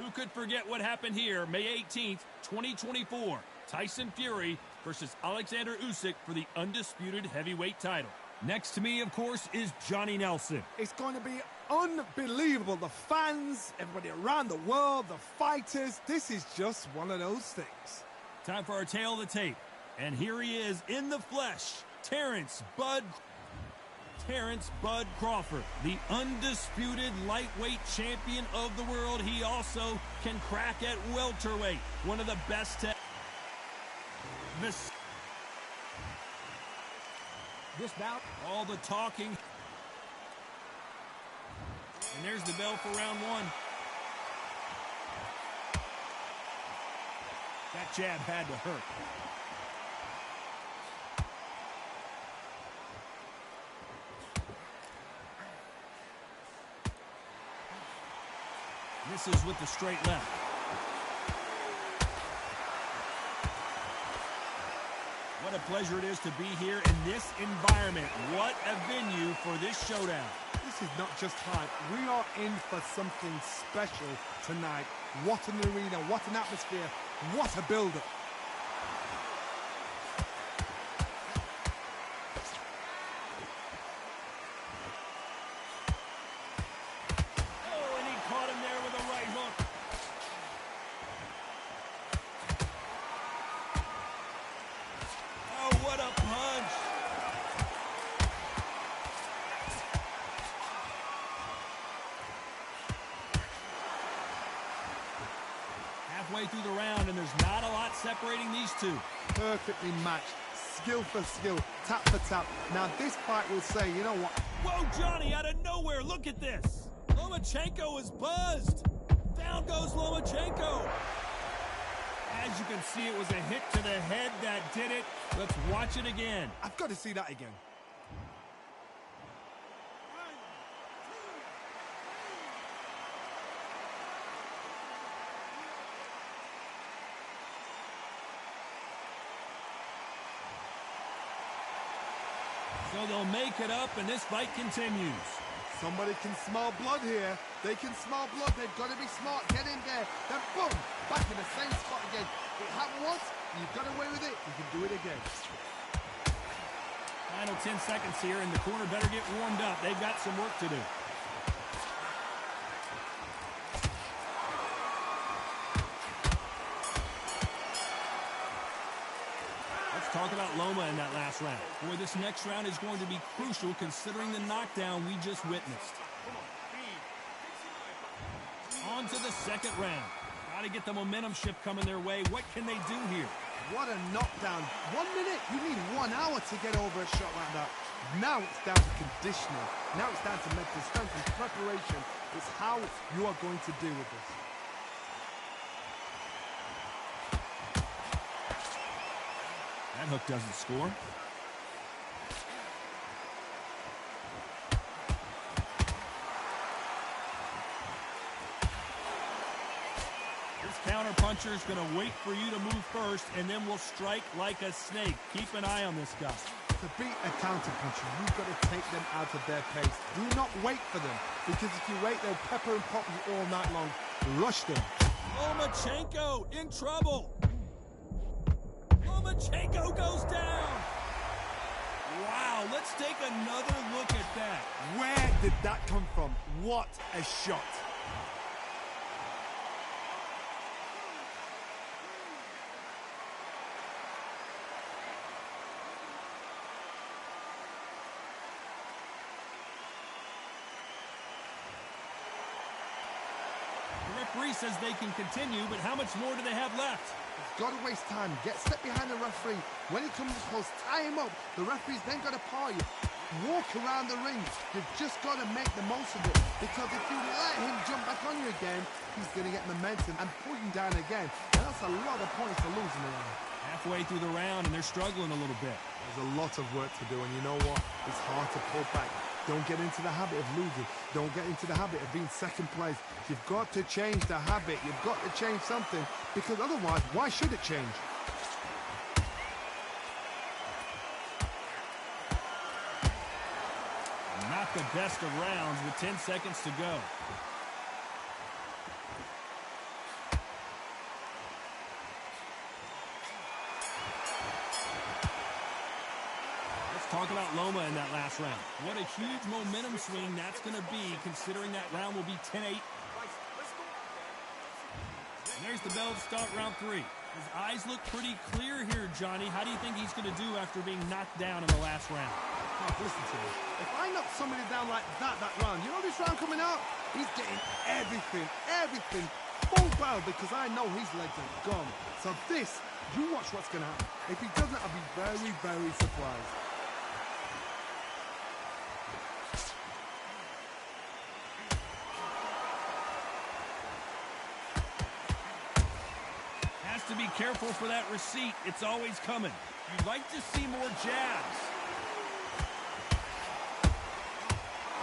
Who could forget what happened here May 18th, 2024? Tyson Fury versus Alexander Usyk for the undisputed heavyweight title. Next to me, of course, is Johnny Nelson. It's going to be unbelievable. The fans, everybody around the world, the fighters. This is just one of those things. Time for our tail of the tape. And here he is in the flesh, Terrence Bud Crawford, the undisputed lightweight champion of the world. He also can crack at welterweight, one of the best to this bout. All the talking. And there's the bell for round one. That jab had to hurt. Misses with the straight left. What a pleasure it is to be here in this environment. What a venue for this showdown. This is not just hype. We are in for something special tonight. What an arena, what an atmosphere, what a build-up. Halfway through the round, and there's not a lot separating these two. Perfectly matched, skill for skill, tap for tap. Now this fight will say, you know what? Whoa, Johnny, out of nowhere, look at this. Lomachenko is buzzed. Down goes Lomachenko. As you can see, it was a hit to the head that did it. Let's watch it again. I've got to see that again. So they'll make it up, and this fight continues. Somebody can smell blood here. They can smell blood. They've got to be smart. Get in there. Then boom, back in the same spot again. It happened once. You got away with it. You can do it again. Final 10 seconds here, and the corner better get warmed up. They've got some work to do. Talk about Loma in that last round. Boy, this next round is going to be crucial considering the knockdown we just witnessed. On to the second round. Got to get the momentum shift coming their way. What can they do here? What a knockdown. 1 minute, you need 1 hour to get over a shot like that. Now it's down to conditioning. Now it's down to mental strength and preparation. It's how you are going to deal with this. That hook doesn't score. This counter-puncher is going to wait for you to move first, and then will strike like a snake. Keep an eye on this guy. To beat a counter-puncher, you've got to take them out of their pace. Do not wait for them, because if you wait, they'll pepper and pop you all night long. Rush them. Lomachenko in trouble. Lomachenko goes down. Wow, let's take another look at that. Where did that come from? What a shot. The referee says they can continue, but how much more do they have left? Got to waste time. Get step behind the referee. When he comes close, tie him up. The referee's then got to par you. Walk around the ring. You've just got to make the most of it. Because if you let him jump back on you again, he's going to get momentum and pull you down again. And that's a lot of points to lose in the round. Halfway through the round, and they're struggling a little bit. There's a lot of work to do, and you know what? It's hard to pull back. Don't get into the habit of losing. Don't get into the habit of being second place. You've got to change the habit. You've got to change something, because otherwise, why should it change? Not the best of rounds with 10 seconds to go. talk about Loma in that last round. What a huge momentum swing that's going to be, considering that round will be 10-8. There's the bell to start round 3. His eyes look pretty clear here, Johnny. How do you think he's going to do after being knocked down in the last round? Oh, listen to me. If I knock somebody down like that round, you know this round coming out? He's getting everything, full barrel, because I know his legs are gone. So this, you watch what's going to happen. If he doesn't, I'll be very, very surprised. Has to be careful for that receipt. It's always coming. You'd like to see more jabs.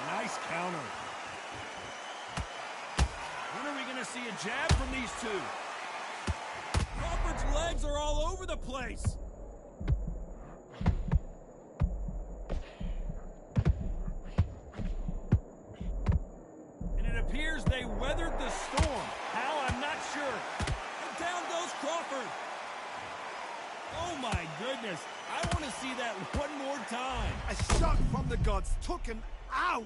Nice counter. When are we going to see a jab from these two? Crawford's legs are all over the place. And it appears they weathered the storm. How? I'm not sure. And down goes Crawford. Oh my goodness. I want to see that one more time. A shot from the gods took him out.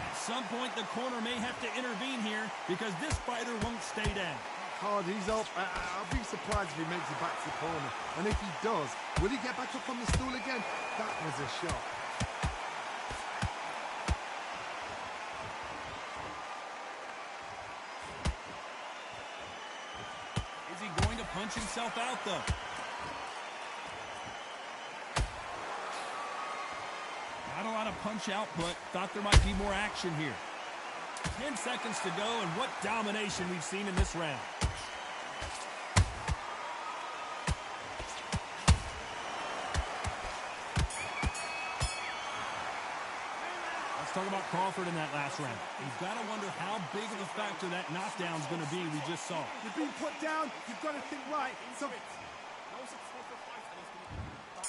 At some point, the corner may have to intervene here because this fighter won't stay down. Hard, he's up. I'll be surprised if he makes it back to the corner. And if he does, will he get back up on the stool again? That was a shot. Is he going to punch himself out, though? Not a lot of punch output. Thought there might be more action here. 10 seconds to go, and what domination we've seen in this round. Let's talk about Crawford in that last round. You've got to wonder how big of a factor that knockdown's going to be we just saw. You've been put down. You've got to think right. So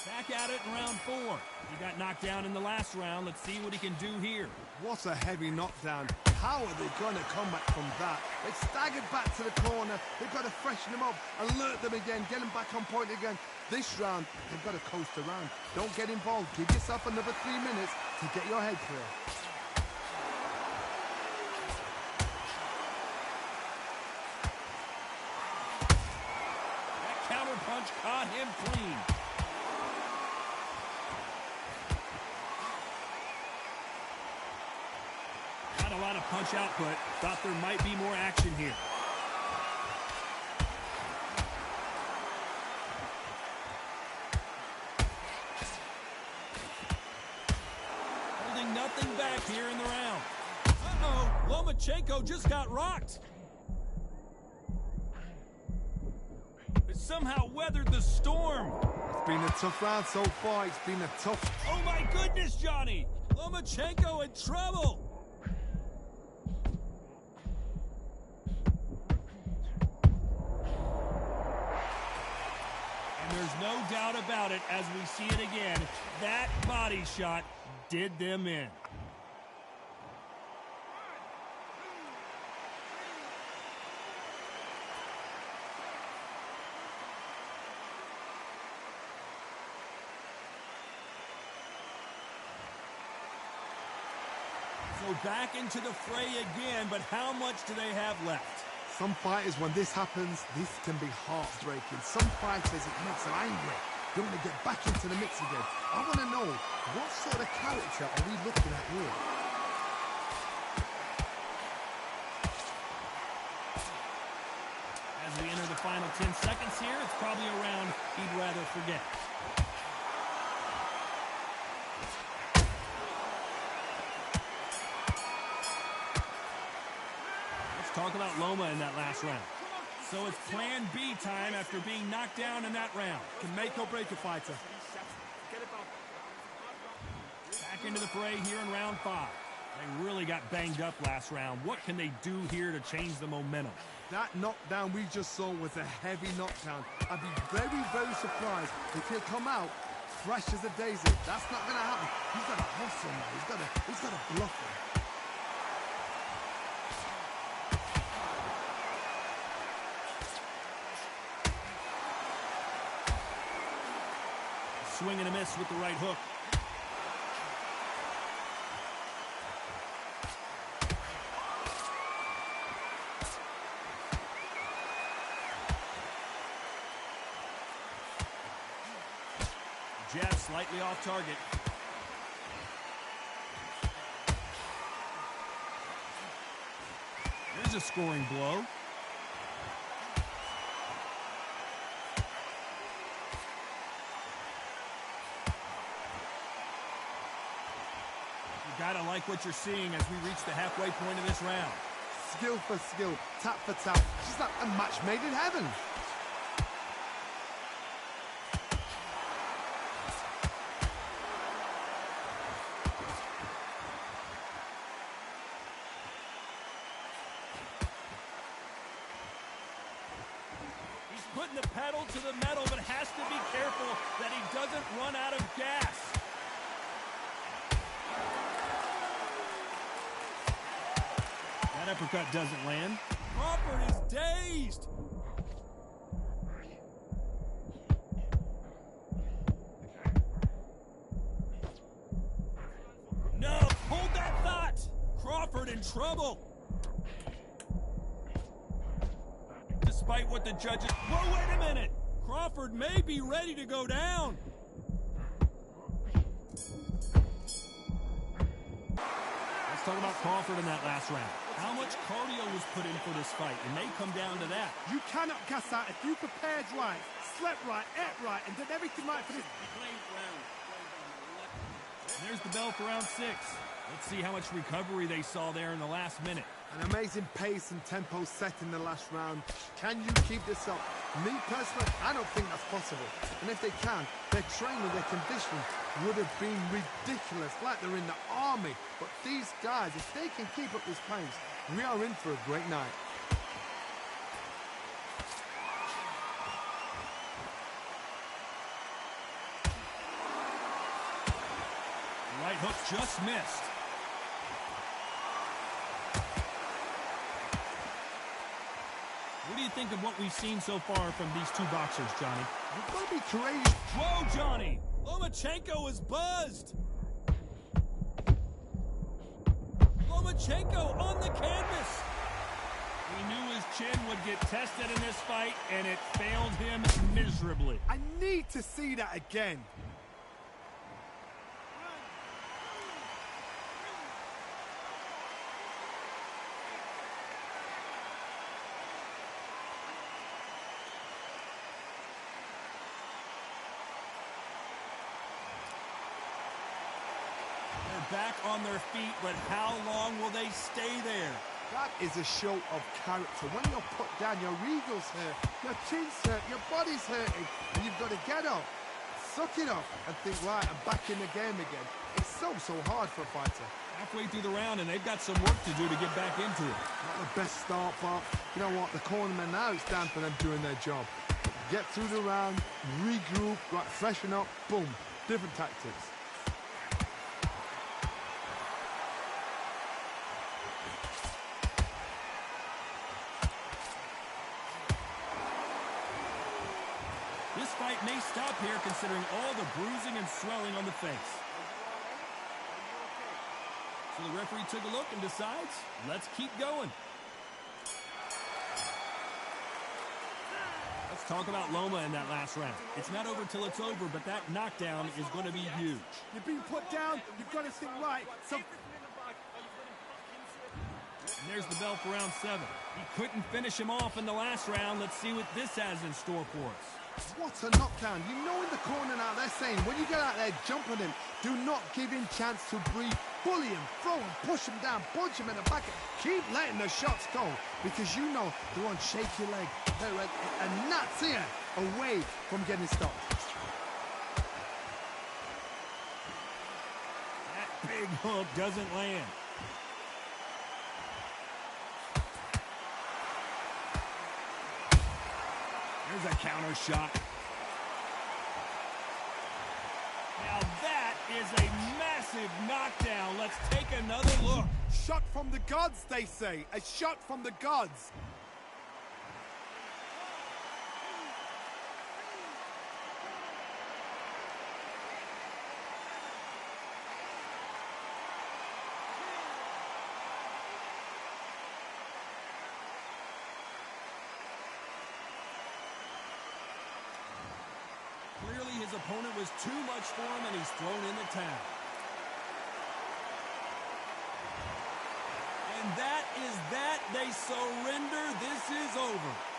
back at it in round 4. He got knocked down in the last round. Let's see what he can do here. what a heavy knockdown. How are they going to come back from that? They staggered back to the corner. They've got to freshen them up, alert them again, get them back on point again. This round, they've got to coast around. Don't get involved. Give yourself another 3 minutes to get your head clear. That counter punch caught him clean. Not a lot of punch output. Thought there might be more action here. Holding nothing back here in the round. Uh-oh, Lomachenko just got rocked. But somehow weathered the storm. It's been a tough round so far. It's been a tough... Oh my goodness, Johnny! Lomachenko in trouble! And there's no doubt about it, as we see it again, that body shot did them in. So back into the fray again, but how much do they have left? Some fighters, when this happens, this can be heartbreaking. Some fighters, it makes them angry. They want to get back into the mix again. I want to know, what sort of character are we looking at here? As we enter the final 10 seconds here, it's probably a round he'd rather forget. Talk about Loma in that last round. So it's plan B time after being knocked down in that round. Can make or break a fighter. Back into the fray here in round 5. They really got banged up last round. What can they do here to change the momentum? That knockdown we just saw was a heavy knockdown. I'd be very, very surprised if he'll come out fresh as a daisy. That's not going to happen. He's got to hustle now. He's got to bluff him. Swing and a miss with the right hook. Jab slightly off target. There's a scoring blow. Gotta like what you're seeing as we reach the halfway point of this round. Skill for skill, tap for tap. She's like a match made in heaven. He's putting the pedal to the metal, but has to be careful that he doesn't run out of gas. That uppercut doesn't land. Crawford is dazed. No, hold that thought. Crawford in trouble. Despite what the judges... Whoa, wait a minute. Crawford may be ready to go down. Let's talk about Crawford in that last round. How much cardio was put in for this fight? It may come down to that. You cannot gas out if you prepared right, slept right, ate right, and did everything right for this. There's the bell for round 6. Let's see how much recovery they saw there in the last minute. An amazing pace and tempo set in the last round. Can you keep this up? Me personally, I don't think that's possible. And if they can, their training, their conditioning would have been ridiculous, like they're in the army. But these guys, if they can keep up this pace, we are in for a great night. Right hook just missed. What do you think of what we've seen so far from these two boxers, Johnny? You've got to be courageous. Whoa, Johnny! Lomachenko is buzzed! Lomachenko on the canvas! We knew his chin would get tested in this fight, and it failed him miserably. I need to see that again. Back on their feet, but how long will they stay there? That is a show of character. When you're put down, your ego's hurt, your chin's hurt, your body's hurting, and you've got to get up, suck it up, and think, right, I'm back in the game again. It's so hard for a fighter. Halfway through the round, and they've got some work to do to get back into it. Not the best start, but you know what? The cornermen now, it's down for them doing their job. Get through the round, regroup, right, freshen up, boom, different tactics. This fight may stop here considering all the bruising and swelling on the face. So the referee took a look and decides, let's keep going. Let's talk about Loma in that last round. It's not over till it's over, but that knockdown is going to be huge. You've been put down, you've got to think right. So and there's the bell for round 7. He couldn't finish him off in the last round. Let's see what this has in store for us. What a knockdown. You know in the corner now they're saying, when you get out there jumping him, do not give him chance to breathe. Bully him, throw him, push him down, punch him in the back. Keep letting the shots go, because you know they're on shaky leg. They're a gnat's ear away from getting stopped. That big hook doesn't land. There's a counter shot. is a massive knockdown. Let's take another look. Shot from the gods, they say. A shot from the gods. Clearly his opponent was too much for him, and he's thrown in the towel. And that is that. They surrender. This is over.